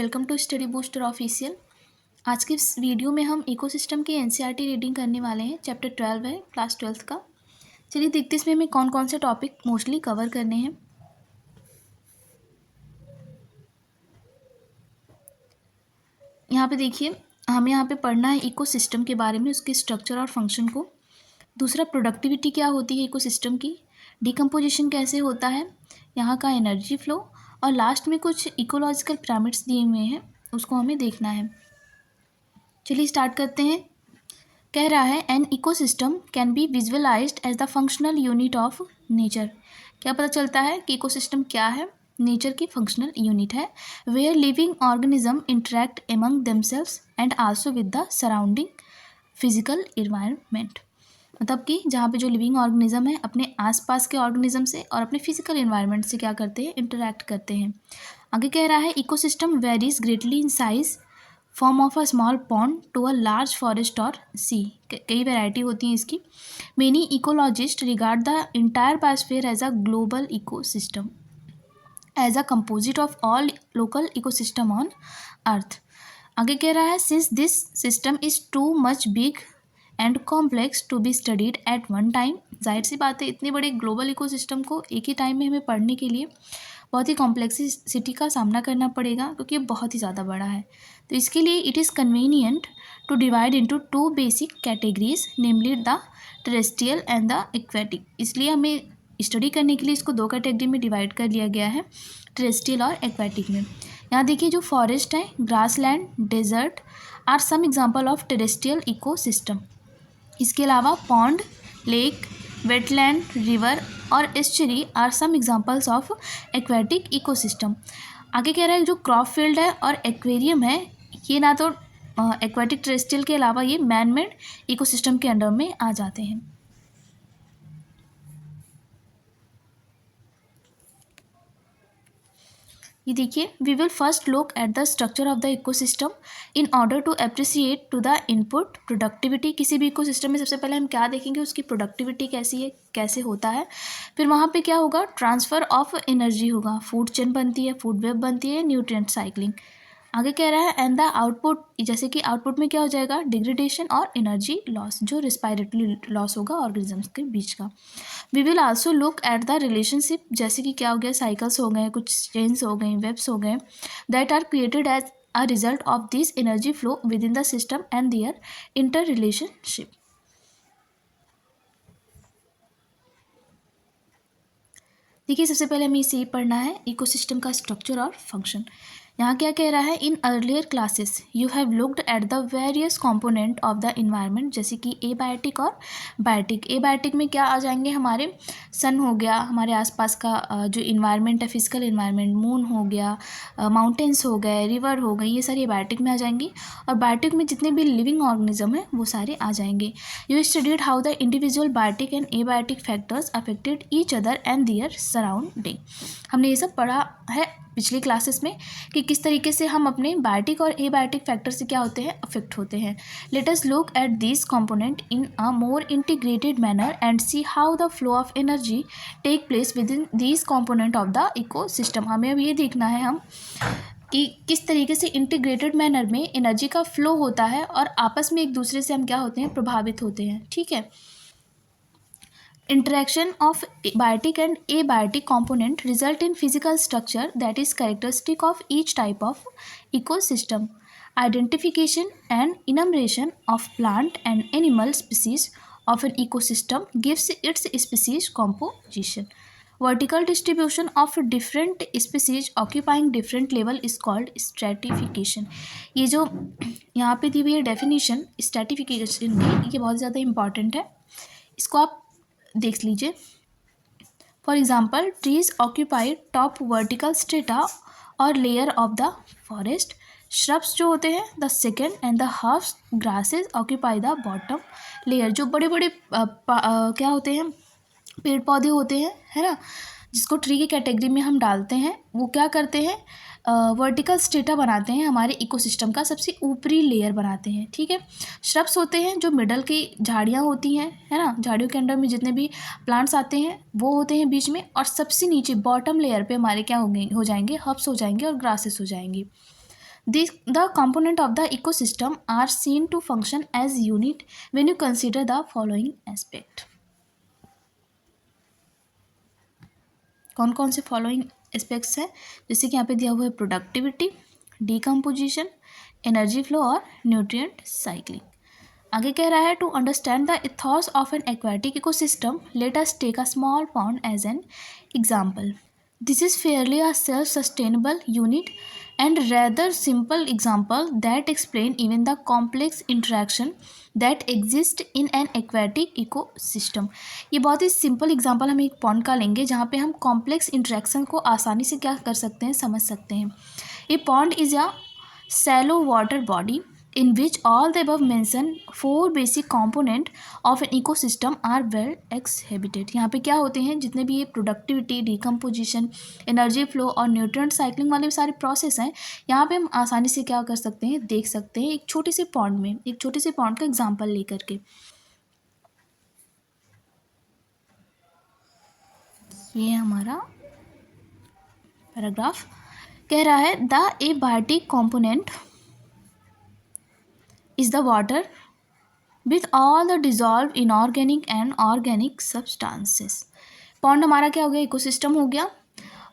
Welcome to study booster official. आज के इस वीडियो में हम इकोसिस्टम की एनसीईआरटी रीडिंग करने वाले हैं। चैप्टर 12 है, क्लास 12th का। चलिए देखते इसमें हमें कौन कौन से टॉपिक मोस्टली कवर करने हैं। यहाँ पे देखिए, हमें यहाँ पे पढ़ना है इकोसिस्टम के बारे में, उसके स्ट्रक्चर और फंक्शन को। दूसरा, प्रोडक्टिविटी क्या होती है इकोसिस्टम की, डिकम्पोजिशन कैसे होता है, यहाँ का एनर्जी फ्लो, और लास्ट में कुछ इकोलॉजिकल पिरामिड्स दिए हुए हैं, उसको हमें देखना है। चलिए स्टार्ट करते हैं। कह रहा है an ecosystem can be visualised as the functional unit of nature. क्या पता चलता है कि इकोसिस्टम क्या है? नेचर की फंक्शनल यूनिट है, where living organism interact among themselves and also with the surrounding physical environment. मतलब कि जहाँ पे जो लिविंग ऑर्गेनिज्म है अपने आसपास के ऑर्गेनिज्म से और अपने फिजिकल इन्वायरमेंट से क्या करते हैं, इंटरेक्ट करते हैं। आगे कह रहा है ecosystem varies greatly in size form of a small pond to a large forest और सी। कई वैरायटी होती हैं इसकी। Many ecologists regard the entire biosphere as a global ecosystem as a composite of all local ecosystem on earth. आगे कह रहा है since this system is too much big and complex to be studied at one time. जाहिर सी बात है, इतने बड़े ग्लोबल इकोसिस्टम को एक ही टाइम में हमें पढ़ने के लिए बहुत ही कॉम्प्लेक्सिटी का सामना करना पड़ेगा, क्योंकि ये बहुत ही ज़्यादा बड़ा है। तो इसके लिए it is convenient to divide into two basic categories, namely the terrestrial and the aquatic. इसलिए हमें स्टडी करने के लिए इसको दो कैटेगरी में डिवाइड कर लिया गया है, टेरेस्ट्रियल और एक्वेटिक में। यहाँ देखिए, जो फॉरेस्ट है, grassland, desert are some example of terrestrial ecosystem. इसके अलावा पॉन्ड, लेक, वेटलैंड, रिवर और estuary are some examples of aquatic ecosystem. आगे कह रहा है जो क्रॉप फील्ड है और एक्वेरियम है, ये ना तो एक्वेटिक टेरेस्ट्रियल के अलावा ये मैन मेड इकोसिस्टम के अंडर में आ जाते हैं। ये देखिए, we will first look at the structure of the ecosystem in order to appreciate to the input productivity. किसी भी इकोसिस्टम में सबसे पहले हम क्या देखेंगे, उसकी प्रोडक्टिविटी कैसी है, कैसे होता है। फिर वहाँ पे क्या होगा, ट्रांसफ़र ऑफ एनर्जी होगा, फूड चेन बनती है, फूड वेब बनती है, न्यूट्रिएंट साइक्लिंग। आगे कह रहा है एंड द आउटपुट, जैसे कि आउटपुट में क्या हो जाएगा, डिग्रेडेशन और एनर्जी लॉस, जो रिस्पायरेटरी लॉस होगा ऑर्गेनिजम्स के बीच का। We will also look at the relationship, जैसे कि क्या हो गया, साइकिल्स हो गए, कुछ चेन्स हो गए, वेब्स हो गए, that are created as a result of this energy flow with in the system and their inter relationship. देखिए, सबसे पहले हमें इसे पढ़ना है, इकोसिस्टम का स्ट्रक्चर और फंक्शन। यहाँ क्या कह रहा है, in earlier classes you have looked at the various component of the environment, जैसे कि एबायोटिक और बायोटिक। एबायोटिक में क्या आ जाएंगे, हमारे सन हो गया, हमारे आसपास का जो इन्वायरमेंट है, फिजिकल इन्वायरमेंट, मून हो गया, माउंटेन्स हो गए, रिवर हो गई, ये सारी एबायोटिक में आ जाएंगी। और बायोटिक में जितने भी लिविंग ऑर्गेनिज्म है वो सारे आ जाएंगे। You studied how the individual biotic and abiotic factors affected each other and their surrounding. हमने ये सब पढ़ा है पिछली क्लासेस में कि किस तरीके से हम अपने बायोटिक और एबायोटिक फैक्टर से क्या होते हैं, अफेक्ट होते हैं। Let us look at this component in a more integrated manner and see how the flow of energy take place with in this component of the ecosystem. हमें अब ये देखना है हम कि किस तरीके से इंटीग्रेटेड मैनर में एनर्जी का फ्लो होता है और आपस में एक दूसरे से हम क्या होते हैं, प्रभावित होते हैं। ठीक है। Interaction of biotic and abiotic component result in physical structure that is characteristic of each type of ecosystem. Identification and enumeration of plant and animal species of an ecosystem gives its species composition. Vertical distribution of different species occupying different level is called stratification. ये जो यहाँ पे दी हुई है definition stratification की, ये बहुत ज़्यादा इंपॉर्टेंट है, इसको आप देख लीजिए। For example, trees occupy top vertical strata और layer of the forest. Shrubs जो होते हैं the second and the half grasses occupy the bottom layer. जो बड़े बड़े क्या होते हैं, पेड़ पौधे होते हैं, है ना, जिसको ट्री की कैटेगरी में हम डालते हैं, वो क्या करते हैं, वर्टिकल स्ट्रेटा बनाते हैं, हमारे इकोसिस्टम का सबसे ऊपरी लेयर बनाते हैं। ठीक है। श्रब्स होते हैं जो मिडल की झाड़ियाँ होती हैं, है ना, झाड़ियों के अंडर में जितने भी प्लांट्स आते हैं वो होते हैं बीच में, और सबसे नीचे बॉटम लेयर पे हमारे क्या हो जाएंगे, हर्ब्स हो जाएंगे और ग्रासेस हो जाएंगी। The component of the ecosystem are seen to function as unit when you consider the following aspect. कौन कौन से फॉलोइंग एस्पेक्ट्स हैं, जैसे कि यहाँ पे दिया हुआ है प्रोडक्टिविटी, डीकम्पोजिशन, एनर्जी फ्लो और न्यूट्रिएंट साइक्लिंग। आगे कह रहा है to understand the ethos of an aquatic ecosystem let us take a small pond as an example. This is fairly a self-sustainable unit and rather simple example that explain even the complex interaction that exist in an aquatic ecosystem। ये बहुत ही simple example हम एक pond का लेंगे जहाँ पे हम कॉम्प्लेक्स इंटरेक्शन को आसानी से क्या कर सकते हैं, समझ सकते हैं। ए pond is a shallow water body in which all the above mentioned four basic component of an ecosystem are well exhibited। यहाँ पे क्या होते हैं, जितने भी ये प्रोडक्टिविटी, डिकम्पोजिशन, एनर्जी फ्लो और न्यूट्रिएंट साइक्लिंग वाले सारे प्रोसेस हैं, यहाँ पे हम आसानी से क्या कर सकते हैं, देख सकते हैं एक छोटे से पॉन्ड में, एक छोटे से पॉन्ड का एग्जाम्पल लेकर के। ये हमारा पैराग्राफ कह रहा है the abiotic component is the water with all the dissolved inorganic and organic substances। Pond हमारा क्या हो गया, इकोसिस्टम हो गया,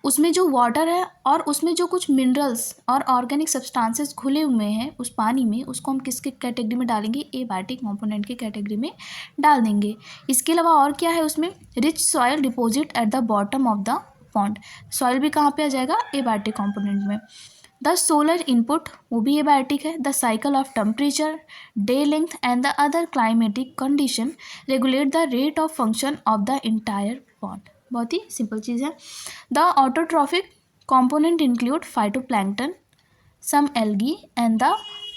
उसमें जो वाटर है और उसमें जो कुछ मिनरल्स और ऑर्गेनिक सब्सटेंसेस घुले हुए हैं उस पानी में, उसको हम किसके कैटेगरी में डालेंगे, एबायोटिक कंपोनेंट की कैटेगरी में डाल देंगे। इसके अलावा और क्या है, उसमें rich soil deposit at the bottom of the pond. Soil भी कहाँ पे आ जाएगा, एबायोटिक कंपोनेंट में। द सोलर इनपुट वो भी एबायोटिक है। The cycle of temperature, day length and the other climatic condition regulate the rate of function of the entire pond. बहुत ही सिंपल चीज़ है। The autotrophic component include phytoplankton, some algae and the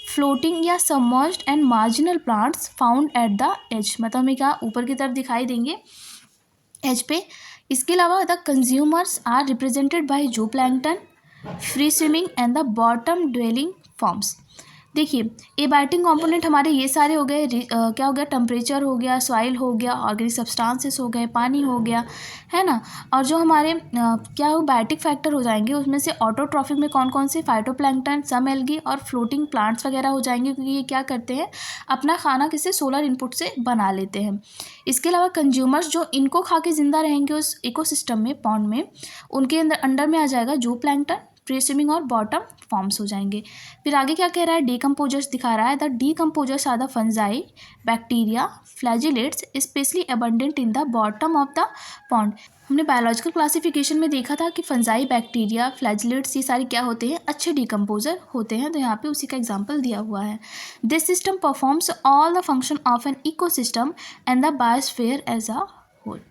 floating या submerged and marginal plants found at the edge. मतलब हमें क्या ऊपर की तरफ दिखाई देंगे एज पे। इसके अलावा the consumers are represented by zooplankton, free swimming and the bottom dwelling forms. देखिए एबायोटिक कंपोनेंट हमारे ये सारे हो गए, क्या हो गया, टेम्परेचर हो गया, सॉइल हो गया, ऑर्गेनिक सब्सटेंसेस हो गए, पानी हो गया, है ना। और जो हमारे क्या हो बायोटिक फैक्टर हो जाएंगे, उसमें से ऑटोट्रॉफिक में कौन कौन से, फाइटोप्लैंक्टन, सम एल्गी और फ्लोटिंग प्लांट्स वगैरह हो जाएंगे, क्योंकि ये क्या करते हैं, अपना खाना किसी सोलर इनपुट से बना लेते हैं। इसके अलावा कंज्यूमर्स जो इनको खा के जिंदा रहेंगे उस इकोसिस्टम में, पॉन्ड में, उनके अंडर में आ जाएगा जू प्लैंक्टन, प्री स्विमिंग और बॉटम फॉर्म्स हो जाएंगे। फिर आगे क्या कह रहा है, डीकम्पोजर्स दिखा रहा है। The decomposers are the fungi, bacteria, flagellates especially abundant in the bottom of the pond. हमने बायोलॉजिकल क्लासिफिकेशन में देखा था कि फंजाई, बैक्टीरिया, फ्लैजिलेट्स ये सारे क्या होते हैं, अच्छे डीकम्पोजर होते हैं। तो यहाँ पे उसी का एग्जाम्पल दिया हुआ है। This system performs all the function of an ecosystem and the biosphere as a whole.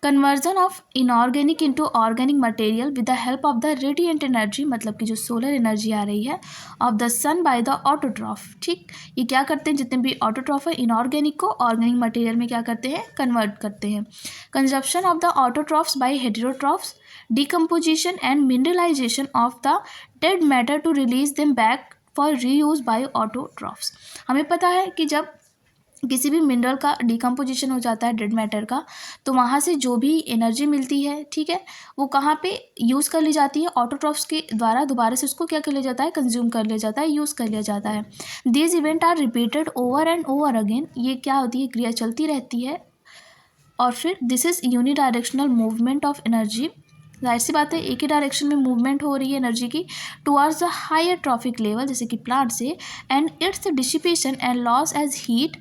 Conversion of inorganic into organic material with the help of the radiant energy, मतलब कि जो सोलर एनर्जी आ रही है of the sun by the autotroph. ठीक, ये क्या करते हैं, जितने भी ऑटोट्रॉफ है इनऑर्गेनिक को ऑर्गेनिक मटेरियल में क्या करते हैं, कन्वर्ट करते हैं। Consumption of the autotrophs by heterotrophs, decomposition and mineralisation of the dead matter to release them back for reuse by autotrophs. हमें पता है कि जब किसी भी मिनरल का डिकम्पोजिशन हो जाता है डेड मैटर का, तो वहाँ से जो भी एनर्जी मिलती है, ठीक है, वो कहाँ पे यूज़ कर ली जाती है, ऑटोट्रॉफ्स के द्वारा दोबारा से उसको क्या कर लिया जाता है, कंज्यूम कर लिया जाता है, यूज़ कर लिया जाता है। These event are repeated over and over again. ये क्या होती है, क्रिया चलती रहती है। और फिर this is unidirectional movement of energy. जाहिर सी बात है एक ही डायरेक्शन में मूवमेंट हो रही है एनर्जी की towards the higher trophic level, जैसे कि प्लांट से, and its dissipation and loss as heat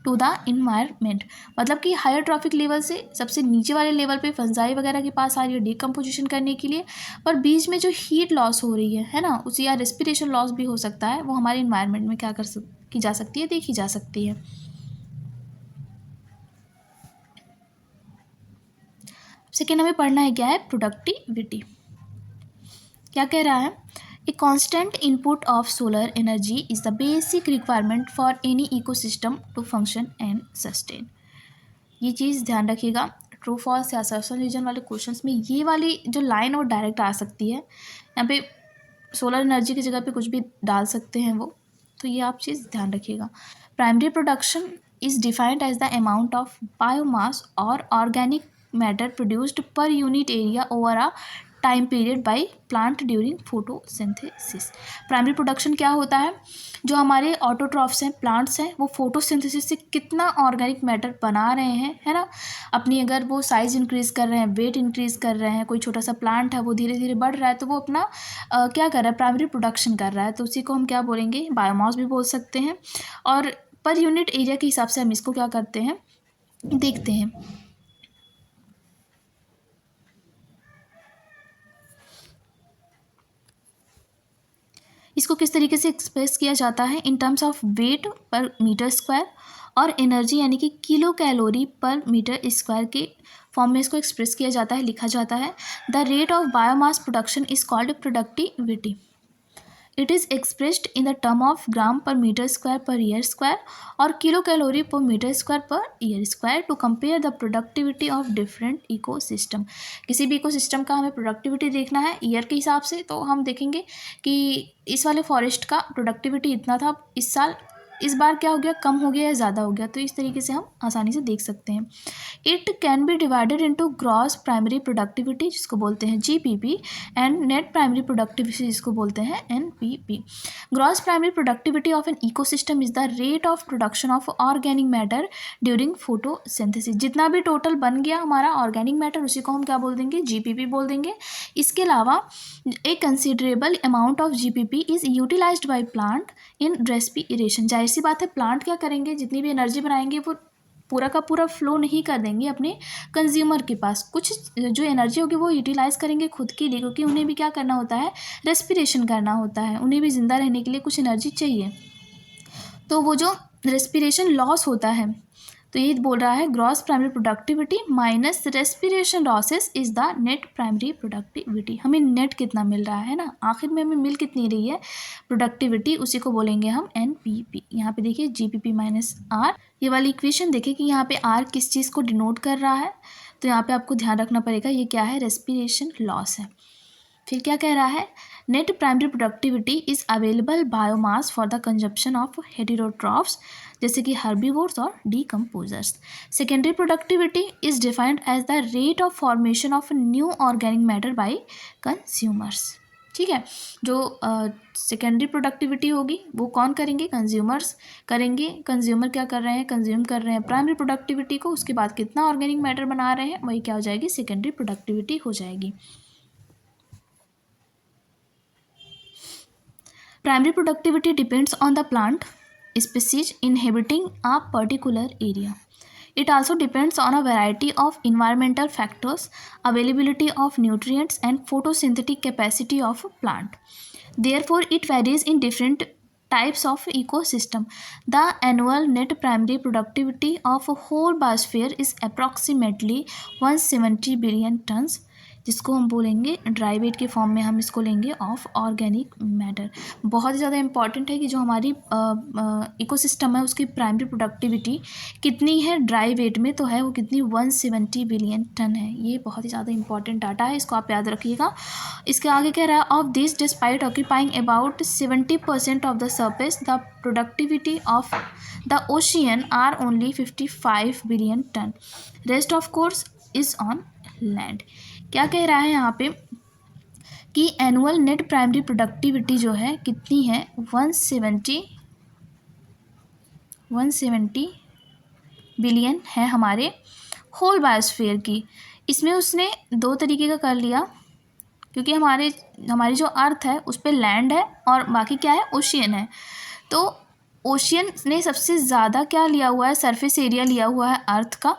to the environment. मतलब कि हायर ट्रॉफिक लेवल से सबसे नीचे वाले लेवल पे फंजाई वगैरह के पास आ रही है डिकम्पोजिशन करने के लिए, पर बीच में जो हीट लॉस हो रही है ना, उसी या रेस्पिरेशन लॉस भी हो सकता है, वो हमारे इन्वायरमेंट में क्या की जा सकती है, देखी जा सकती है। सेकेंड हमें पढ़ना है क्या है, प्रोडक्टिविटी। क्या कह रहा है, a constant input of solar energy is the basic requirement for any ecosystem to function and sustain. ये चीज़ ध्यान रखिएगा, ट्रू फॉल्स या असर्शन रीजन वाले क्वेश्चंस में ये वाली जो लाइन वो डायरेक्ट आ सकती है। यहाँ पे सोलर एनर्जी की जगह पे कुछ भी डाल सकते हैं वो, तो ये आप चीज़ ध्यान रखिएगा। Primary production is defined as the amount of biomass और organic matter produced per unit area over a time period by plant during photosynthesis. Primary production क्या होता है, जो हमारे ऑटोट्रॉफ्स हैं, प्लांट्स हैं, वो फोटोसिंथेसिस से कितना ऑर्गेनिक मैटर बना रहे हैं, है ना। अपनी अगर वो साइज़ इंक्रीज़ कर रहे हैं, वेट इंक्रीज़ कर रहे हैं, कोई छोटा सा प्लांट है वो धीरे धीरे बढ़ रहा है, तो वो अपना क्या कर रहा है, प्राइमरी प्रोडक्शन कर रहा है। तो उसी को हम क्या बोलेंगे, बायोमास भी बोल सकते हैं। और पर यूनिट एरिया के हिसाब से हम इसको क्या करते हैं, देखते हैं। इसको किस तरीके से एक्सप्रेस किया जाता है, in terms of weight per metre square और एनर्जी यानी कि kilocalorie per metre square के फॉर्म में इसको एक्सप्रेस किया जाता है, लिखा जाता है। The rate of biomass production is called productivity. It is expressed in the term of gram per metre square per year square और kilocalorie per metre square per year square to compare the productivity of different ecosystem. किसी भी ecosystem का हमें productivity देखना है year के हिसाब से, तो हम देखेंगे कि इस वाले फॉरेस्ट का प्रोडक्टिविटी इतना था, इस साल इस बार क्या हो गया, कम हो गया या ज़्यादा हो गया। तो इस तरीके से हम आसानी से देख सकते हैं। It can be divided into gross primary productivity जिसको बोलते हैं GPP and net primary productivity जिसको बोलते हैं NPP. Gross primary productivity of an ecosystem is the rate of production of organic matter during photosynthesis. जितना भी टोटल बन गया हमारा ऑर्गेनिक मैटर उसी को हम क्या बोल देंगे, जीपीपी बोल देंगे। इसके अलावा a considerable amount of GPP is utilised by plant in respiration. जाहिर सी बात है, प्लांट क्या करेंगे, जितनी भी एनर्जी बनाएंगे वो पूरा का पूरा फ्लो नहीं कर देंगे अपने कंज्यूमर के पास। कुछ जो एनर्जी होगी वो यूटिलाइज़ करेंगे खुद के लिए, क्योंकि उन्हें भी क्या करना होता है, रेस्पिरेशन करना होता है, उन्हें भी ज़िंदा रहने के लिए कुछ एनर्जी चाहिए। तो वो जो रेस्पिरेशन लॉस होता है, तो ये बोल रहा है gross primary productivity minus respiration losses is the net primary productivity. हमें नेट कितना मिल रहा है ना, आखिर में हमें मिल कितनी रही है प्रोडक्टिविटी, उसी को बोलेंगे हम एनपीपी। यहाँ पे देखिए जीपीपी माइनस आर, ये वाली इक्वेशन देखिए कि यहाँ पे आर किस चीज़ को डिनोट कर रहा है। तो यहाँ पे आपको ध्यान रखना पड़ेगा ये क्या है, रेस्पिरेशन लॉस है। फिर क्या कह रहा है, net primary productivity is available biomass for the consumption of heterotrophs जैसे कि हर्बीवोर्स और decomposers. Secondary productivity is defined as the rate of formation of new organic matter by consumers. ठीक है, जो सेकेंडरी प्रोडक्टिविटी होगी वो कौन करेंगे, कंज्यूमर्स करेंगे। कंज्यूमर क्या कर रहे हैं, कंज्यूम कर रहे हैं प्राइमरी प्रोडक्टिविटी को, उसके बाद कितना ऑर्गेनिक मैटर बना रहे हैं वही क्या हो जाएगी, सेकेंडरी प्रोडक्टिविटी हो जाएगी। Primary productivity depends on the plant species inhabiting a particular area. It also depends on a variety of environmental factors, availability of nutrients, and photosynthetic capacity of a plant. Therefore, it varies in different types of ecosystem. The annual net primary productivity of a whole biosphere is approximately 170 billion tons, जिसको हम बोलेंगे dry wait के फॉर्म में हम इसको लेंगे of organic matter. बहुत ज़्यादा इंपॉर्टेंट है कि जो हमारी इकोसिस्टम है उसकी प्राइमरी प्रोडक्टिविटी कितनी है ड्राई वेट में, तो है वो कितनी, 170 बिलियन टन है। ये बहुत ही ज़्यादा इंपॉर्टेंट डाटा है, इसको आप याद रखिएगा। इसके आगे कह रहा है, of this despite occupying about 70% of the surface the productivity of the ocean are only 55 billion ton, rest of course is on land. क्या कह रहा है यहाँ पे कि एनुअल नेट प्राइमरी प्रोडक्टिविटी जो है कितनी है, 170 बिलियन है हमारे होल बायोस्फीयर की। इसमें उसने दो तरीके का कर लिया, क्योंकि हमारी जो अर्थ है उस पर लैंड है और बाकी क्या है, ओशियन है। तो ओशियन ने सबसे ज़्यादा क्या लिया हुआ है, सरफेस एरिया लिया हुआ है अर्थ का,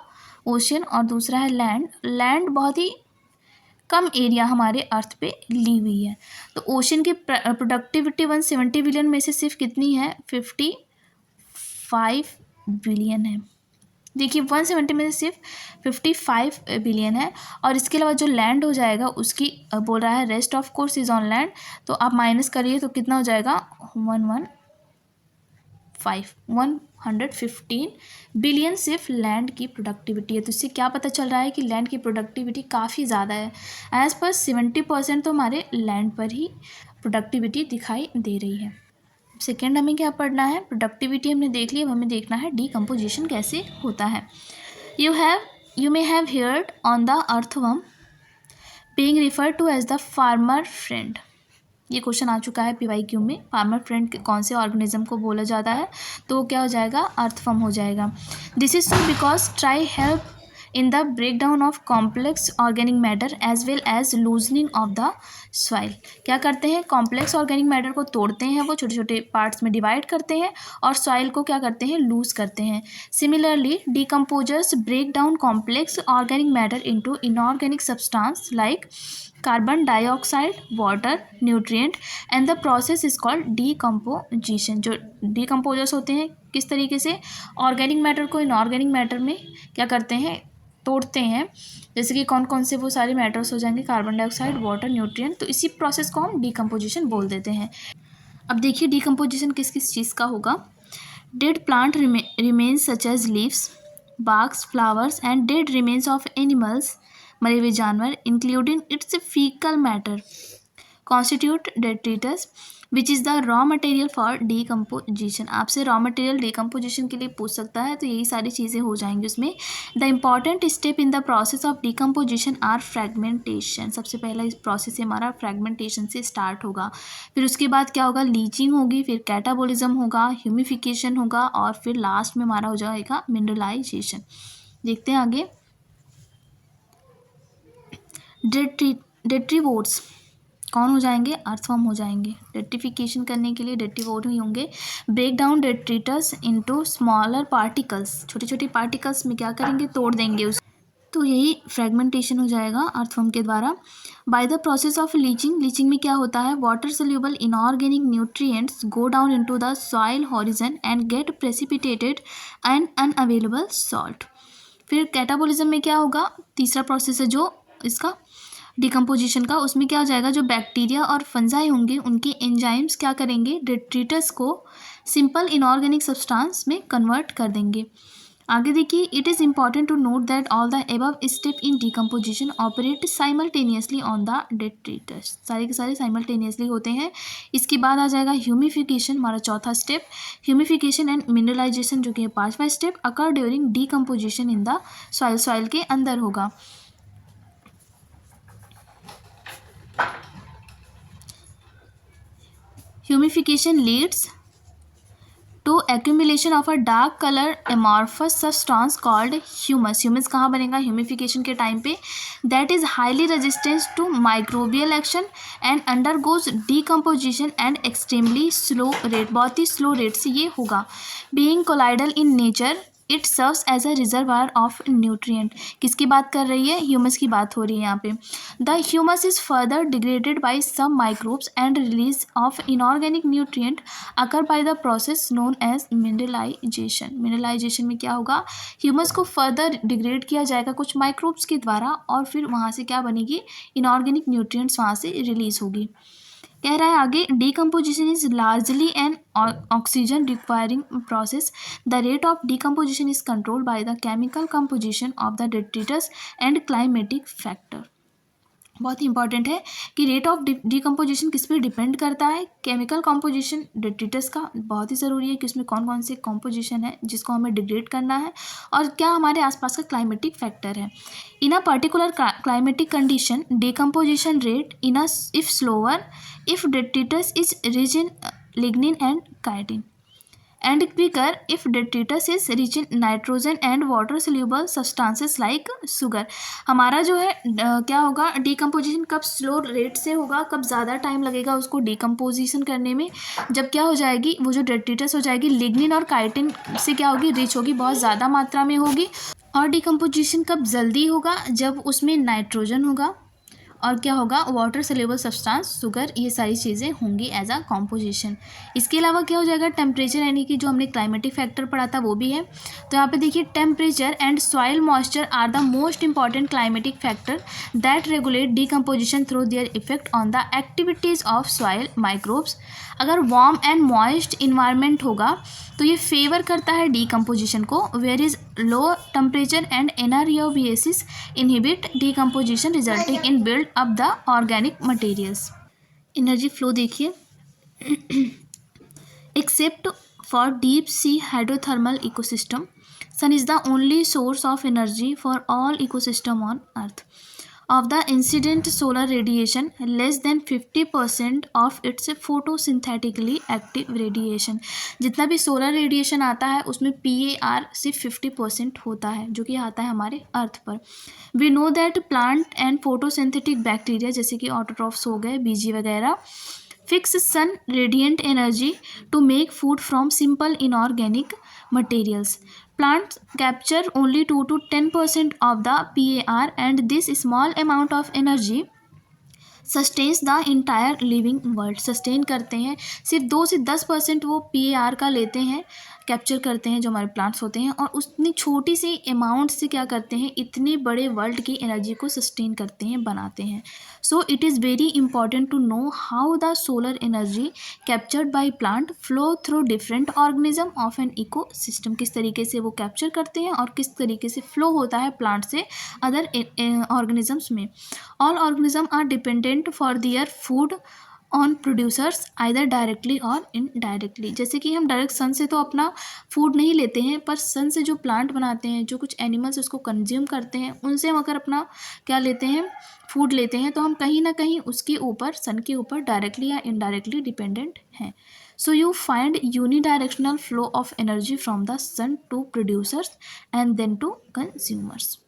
ओशियन, और दूसरा है लैंड। लैंड बहुत ही कम एरिया हमारे अर्थ पे ली हुई है। तो ओशन की प्रोडक्टिविटी 170 बिलियन में से सिर्फ कितनी है, 55 बिलियन है। देखिए 170 में से सिर्फ 55 बिलियन है। और इसके अलावा जो लैंड हो जाएगा उसकी बोल रहा है rest of course is on land, तो आप माइनस करिए तो कितना हो जाएगा, 115 बिलियन सिर्फ लैंड की प्रोडक्टिविटी है। तो इससे क्या पता चल रहा है कि लैंड की प्रोडक्टिविटी काफ़ी ज़्यादा है। एज़ पर 70% तो हमारे लैंड पर ही प्रोडक्टिविटी दिखाई दे रही है। सेकेंड हमें क्या पढ़ना है, प्रोडक्टिविटी हमने देख ली, अब हमें देखना है डीकम्पोजिशन कैसे होता है। You may have heard on the earthworm being referred to as the farmer friend। ये क्वेश्चन आ चुका है PYQ में। फार्मर फ्रेंड कौन से ऑर्गेनिज्म को बोला जाता है, तो वो क्या हो जाएगा, अर्थवर्म हो जाएगा। This is so because try help in the break down of complex organic matter as well as loosening of the soil. क्या करते हैं, कॉम्प्लेक्स ऑर्गेनिक मैटर को तोड़ते हैं, वो छोटे छोटे पार्ट्स में डिवाइड करते हैं और सॉइल को क्या करते हैं, लूज करते हैं। Similarly decomposers break down complex organic matter into inorganic substance like carbon dioxide, water, nutrient and the process is called decomposition. जो डीकम्पोजर्स होते हैं किस तरीके से ऑर्गेनिक मैटर को इनऑर्गेनिक मैटर में क्या करते हैं, तोड़ते हैं। जैसे कि कौन कौन से वो सारे मैटर्स हो जाएंगे, कार्बन डाइऑक्साइड, वाटर, न्यूट्रिएंट। तो इसी प्रोसेस को हम डीकम्पोजिशन बोल देते हैं। अब देखिए डीकम्पोजिशन किस किस चीज़ का होगा। Dead plant remains such as leaves, barks, flowers and dead remains of animals, मरे हुए जानवर, including its fecal matter, constitute detritus which is the raw material for decomposition। आपसे रॉ मटेरियल डिकम्पोजिशन के लिए पूछ सकता है, तो यही सारी चीज़ें हो जाएंगी उसमें। The important step in the process of decomposition are fragmentation. सबसे पहला इस प्रोसेस से हमारा फ्रेगमेंटेशन से स्टार्ट होगा। फिर उसके बाद क्या होगा, लीचिंग होगी, फिर कैटाबोलिज्म होगा, ह्यूमिफिकेशन होगा और फिर लास्ट में हमारा हो जाएगा मिनरलाइजेशन। देखते हैं आगे। डेट्रीवोर्स कौन हो जाएंगे, अर्थवर्म हो जाएंगे। डेट्रिफिकेशन करने के लिए डेट्रीवोर ही होंगे। Break down detritus into smaller particles, छोटे छोटे पार्टिकल्स में क्या करेंगे, तोड़ देंगे उस, तो यही फ्रेगमेंटेशन हो जाएगा अर्थवर्म के द्वारा। By the process of leaching, leaching में क्या होता है, water soluble inorganic nutrients go down into the soil horizon and get precipitated and unavailable salt. फिर कैटाबोलिज्म में क्या होगा, तीसरा प्रोसेस है जो इसका डिकम्पोजिशन का, उसमें क्या हो जाएगा, जो बैक्टीरिया और फंजाई होंगे उनके एंजाइम्स क्या करेंगे, डेट्रीटस को सिंपल इनऑर्गेनिक सब्सटेंस में कन्वर्ट कर देंगे। आगे देखिए, it is important to note that all the above step in decomposition operate simultaneously on the detritus. सारे के सारे साइमल्टेनियसली होते हैं। इसके बाद आ जाएगा ह्यूमिफिकेशन, हमारा चौथा स्टेप। ह्यूमिफिकेशन एंड मिनरलाइजेशन जो कि पाँचवा step occur during decomposition in the soil, soil के अंदर होगा। Humification leads to accumulation of a dark color amorphous substance called humus। humus कहाँ बनेगा, ह्यूमिफिकेशन के टाइम पे, that is highly resistant to microbial action and undergoes decomposition and extremely slow rate, बहुत ही slow rate से ये होगा। being colloidal in nature it serves as a reservoir of nutrient. किसकी बात कर रही है, ह्यूमस की बात हो रही है यहाँ पे। The humus is further degraded by some microbes and release of inorganic nutrient occur by the process known as mineralisation. Mineralisation में क्या होगा, ह्यूमस को फर्दर डिग्रेड किया जाएगा कुछ माइक्रोब्स के द्वारा और फिर वहाँ से क्या बनेगी, इनऑर्गेनिक न्यूट्रिएंट्स वहाँ से रिलीज होगी। कह रहा है आगे, decomposition is largely an oxygen requiring process. The rate of decomposition is controlled by the chemical composition of the detritus and climatic factor. बहुत ही इंपॉर्टेंट है कि रेट ऑफ डिकम्पोजिशन किस पे डिपेंड करता है, केमिकल कंपोजिशन डेट्रीटस का। बहुत ही ज़रूरी है कि उसमें कौन कौन से कंपोजिशन है जिसको हमें डिग्रेड करना है और क्या हमारे आसपास का क्लाइमेटिक फैक्टर है। In a particular climatic condition decomposition rate in a if slower if detritus is rich in lignin and chitin and quicker if detritus is rich in nitrogen and water soluble substances like sugar। हमारा जो है क्या होगा, decomposition कब slow rate से होगा, कब ज़्यादा टाइम लगेगा उसको डिकम्पोजिशन करने में, जब क्या हो जाएगी, वो जो डेट्रीटस हो जाएगी लिग्निन और काइटिन से क्या होगी, रिच होगी, बहुत ज़्यादा मात्रा में होगी। और डिकम्पोजिशन कब जल्दी होगा, जब उसमें नाइट्रोजन होगा और क्या होगा, वाटर सोल्यूबल सब्सटेंस, शुगर, ये सारी चीज़ें होंगी एज अ कॉम्पोजिशन। इसके अलावा क्या हो जाएगा, टेम्परेचर यानी कि जो हमने क्लाइमेटिक फैक्टर पढ़ा था वो भी है। तो यहाँ पे देखिए, temperature and soil moisture are the most important climatic factor that regulate decomposition through their effect on the activities of soil microbes. अगर वार्म एंड मॉइस्ट इन्वायरमेंट होगा तो ये फेवर करता है डिकम्पोजिशन को, whereas low temperature and anaerobiosis inhibit decomposition resulting in build up the organic materials. Energy flow देखिए, except for deep sea hydrothermal ecosystem sun is the only source of energy for all ecosystem on earth. of the incident solar radiation, less than 50% of its photosynthetically active radiation। जितना भी solar radiation आता है उसमें PAR सिर्फ 50% होता है, जो कि आता है हमारे अर्थ पर। We know that plant and photosynthetic bacteria, जैसे कि ऑटोट्रॉफ्स हो गए, बीजी वगैरह, fix sun radiant energy to make food from simple inorganic materials. Plants capture only 2 to 10% of the PAR, and this small amount of energy sustains the entire living world. Sustain करते हैं, सिर्फ 2 से 10% वो PAR का लेते हैं, capture करते हैं जो हमारे प्लांट्स होते हैं, और उतनी छोटी सी अमाउंट से क्या करते हैं, इतने बड़े वर्ल्ड की एनर्जी को सस्टेन करते हैं, बनाते हैं। So it is very important to know how the solar energy captured by plant flow through different organism of an ecosystem. किस तरीके से वो कैप्चर करते हैं और किस तरीके से फ्लो होता है प्लांट से अदर ऑर्गेनिजम्स में। All organism are dependent for their food on producers either directly और इनडायरेक्टली। जैसे कि हम डायरेक्ट सन से तो अपना फूड नहीं लेते हैं, पर सन से जो प्लांट बनाते हैं, जो कुछ एनिमल्स उसको कंज्यूम करते हैं, उनसे हम अगर अपना क्या लेते हैं, फूड लेते हैं, तो हम कहीं ना कहीं उसके ऊपर, सन के ऊपर डायरेक्टली या इनडायरेक्टली डिपेंडेंट हैं। So you find unidirectional flow of energy from the sun to producers and then to consumers.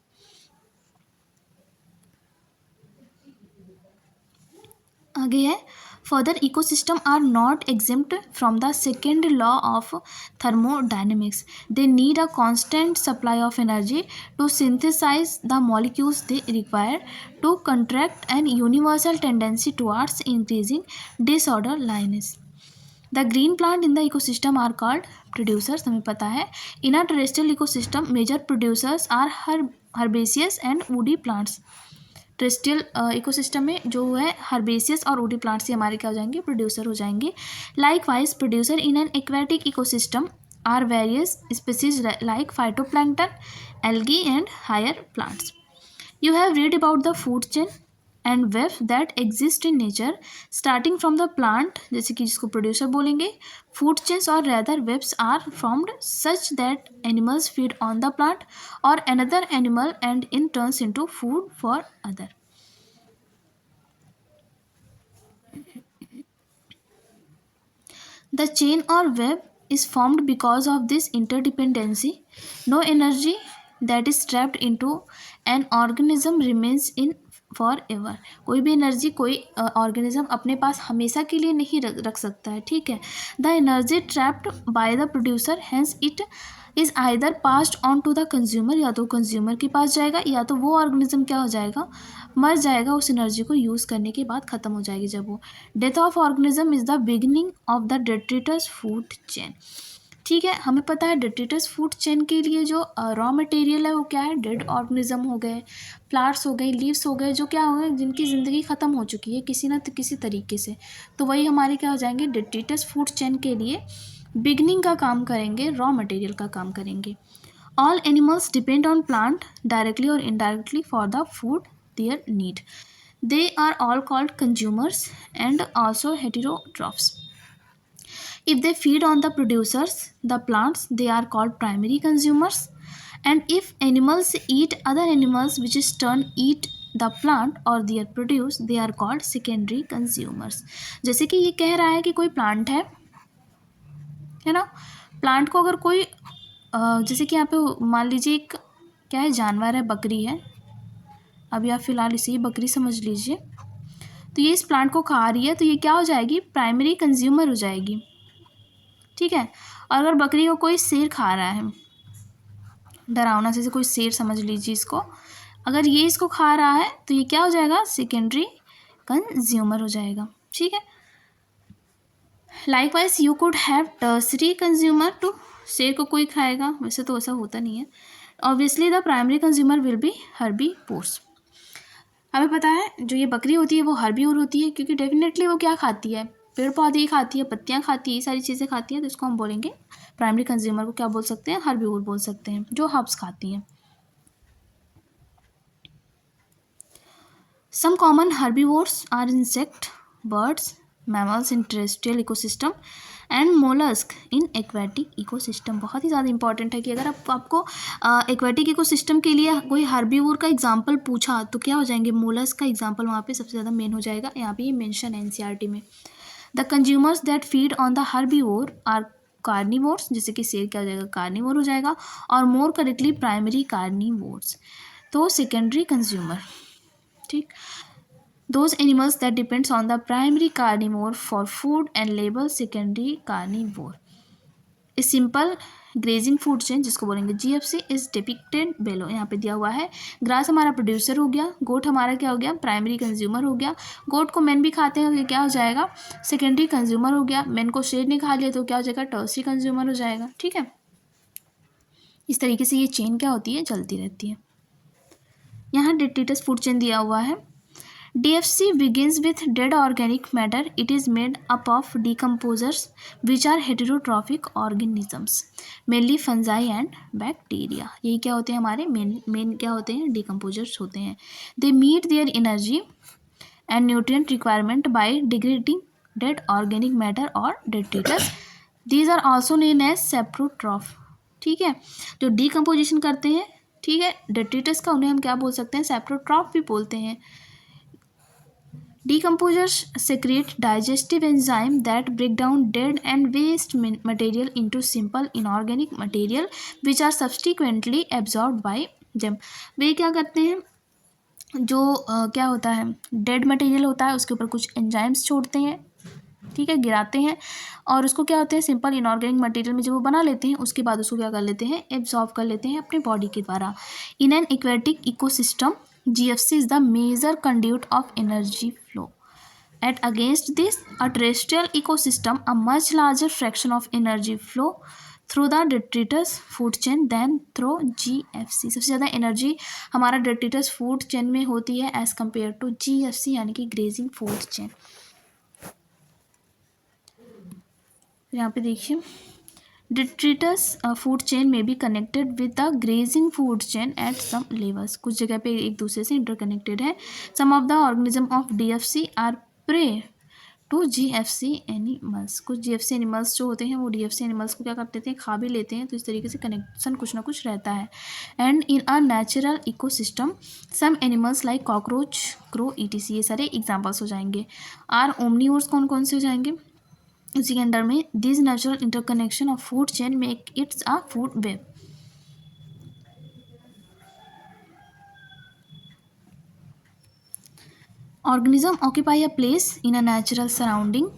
आगे है, further ecosystem are not exempt from the second law of thermodynamics. They need a constant supply of energy to synthesize the molecules they require to contract an universal tendency towards increasing disorderliness. The green plant in the ecosystem are called producers, हमें पता है। In a terrestrial ecosystem major producers are herbaceous and woody plants. Terrestrial ecosystem में जो है herbaceous और woody plants ही हमारे क्या हो जाएंगे, प्रोड्यूसर हो जाएंगे। Likewise producer in an aquatic ecosystem are various species like phytoplankton, algae and higher plants. You have read about the food chain and web that exist in nature starting from the plant, जैसे कि जिसको producer बोलेंगे। Food chains or rather webs are formed such that animals feed on the plant or another animal and in turns into food for other. The chain or web is formed because of this interdependency. No energy that is trapped into an organism remains in forever. कोई भी energy कोई organism अपने पास हमेशा के लिए नहीं रख सकता है, ठीक है। The energy trapped by the producer hence it is either passed on to the consumer, या तो कंज्यूमर के पास जाएगा, या तो वो ऑर्गेनिज्म क्या हो जाएगा, मर जाएगा, उस एनर्जी को यूज़ करने के बाद ख़त्म हो जाएगी जब वो। Death of organism is the beginning of the detritus food chain. ठीक है, हमें पता है डेट्रिटस फूड चेन के लिए जो रॉ मटेरियल है वो क्या है, डेड ऑर्गेनिज्म हो गए, फ्लावर्स हो गए, लीव्स हो गए, जो क्या हो गए, जिनकी ज़िंदगी ख़त्म हो चुकी है किसी न किसी तरीके से, तो वही हमारे क्या हो जाएंगे, डेट्रिटस फूड चेन के लिए बिगनिंग का काम करेंगे, रॉ मटेरियल का काम करेंगे। All animals depend on plant directly और indirectly for the food their need. They are all called consumers and also heterotrophs. If they feed on the producers, the plants, they are called primary consumers. And if animals eat other animals which is turn eat the plant or their produce, they are called secondary consumers. जैसे कि ये कह रहा है कि कोई plant है ना, प्लांट को अगर कोई जैसे कि यहाँ पे मान लीजिए एक क्या है, जानवर है, बकरी है, अभी आप फिलहाल इसे ही बकरी समझ लीजिए, तो ये इस प्लांट को खा रही है, तो ये क्या हो जाएगी, प्राइमरी कंज्यूमर हो जाएगी, ठीक है। और अगर बकरी को कोई शेर खा रहा है, डरावना से कोई शेर समझ लीजिए इसको, अगर ये इसको खा रहा है तो ये क्या हो जाएगा, सेकेंडरी कंज्यूमर हो जाएगा, ठीक है। Likewise you could have tertiary consumer too, शेर को कोई खाएगा, वैसे तो ऐसा होता नहीं है। Obviously the primary consumer will be herbivores. हमें पता है जो ये बकरी होती है वो हर्बीवोर होती है, क्योंकि डेफिनेटली वो क्या खाती है, पेड़ पौधे ही खाती है, पत्तियाँ खाती है, ये सारी चीज़ें खाती हैं, तो इसको हम बोलेंगे प्राइमरी कंज्यूमर को क्या बोल सकते हैं, हर्बीवोर बोल सकते हैं, जो हर्ब्स खाती हैं। Some common herbivores are insect, birds, mammals in terrestrial ecosystem and mollusc in aquatic ecosystem. बहुत ही ज़्यादा इंपॉर्टेंट है कि अगर आपको एक्वेटिक इकोसिस्टम के लिए कोई हर्बीवोर का एग्जांपल पूछा तो क्या हो जाएंगे, मोलस्क का एग्जांपल वहाँ पे सबसे ज़्यादा मेन हो जाएगा। यहाँ पे ये मेंशन है एनसीईआरटी में। The consumers that feed on the herbivore are carnivores, जैसे कि शेर क्या हो जाएगा, कार्निवोर हो जाएगा, और मोर करेक्टली प्राइमरी कार्निवोर्स, तो सेकेंडरी कंज्यूमर। ठीक, those animals that depends on the primary carnivore for food and label secondary carnivore. A simple grazing food chain जिसको बोलेंगे जीएफसी इज डिपिक्टेड बेलो। यहाँ पे दिया हुआ है, ग्रास हमारा प्रोड्यूसर हो गया, गोट हमारा क्या हो गया, प्राइमरी कंज्यूमर हो गया। गोट को मैन भी खाते हैं तो क्या हो जाएगा, सेकेंडरी कंज्यूमर हो गया। मैन को शेर ने खा लिया तो क्या हो जाएगा, टर्सरी कंज्यूमर हो जाएगा। ठीक है, इस तरीके से ये चेन क्या होती है, चलती रहती है। यहाँ डिट्रिटस फूड चेन दिया हुआ है। DFC begins with dead organic matter. It is made up of decomposers which are heterotrophic organisms, mainly fungi and bacteria. यही क्या होते हैं हमारे मेन क्या होते हैं, decomposers होते हैं। They meet their energy and nutrient requirement by degrading dead organic matter or detritus. These are also known as saprotroph. ठीक है, जो डिकम्पोजिशन करते हैं, ठीक है, डेट्रिटस का, उन्हें हम क्या बोल सकते हैं, सैप्रोट्रॉफ भी बोलते हैं। Decomposers secrete digestive enzyme that break down dead and waste material into simple inorganic material which are subsequently absorbed by them. वे क्या करते हैं, जो क्या होता है, डेड मटेरियल होता है उसके ऊपर कुछ एंजाइम्स छोड़ते हैं, ठीक है, गिराते हैं, और उसको क्या होते हैं, सिंपल इनऑर्गेनिक मटेरियल में जब वो बना लेते हैं उसके बाद उसको क्या कर लेते हैं, एब्जॉर्ब कर लेते हैं अपनी बॉडी के द्वारा। इन an aquatic ecosystem GFC is the major conduit of energy flow. At against this, a terrestrial ecosystem, a much larger fraction of energy flow through the detritus food chain than through GFC. सबसे ज़्यादा energy हमारा detritus food chain में होती है as compared to GFC यानी कि grazing food chain। यहाँ पे देखिए, detritus food chain may be connected with the grazing food chain at some levels. कुछ जगह पे एक दूसरे से इंटरकनेक्टेड है। Some of the organism of DFC are prey to GFC animals. कुछ GFC एनिमल्स जो होते हैं वो DFC एनिमल्स को क्या कर देते हैं, खा भी लेते हैं, तो इस तरीके से कनेक्शन कुछ ना कुछ रहता है। And in a natural ecosystem some animals like cockroach, crow, ETC, ये सारे एग्जाम्पल्स हो जाएंगे। आर ओमनीवोर्स कौन कौन से हो जाएंगे उसी के अंडर में। This natural interconnection of food chain make it's a food web. Organism occupy a place in a natural surrounding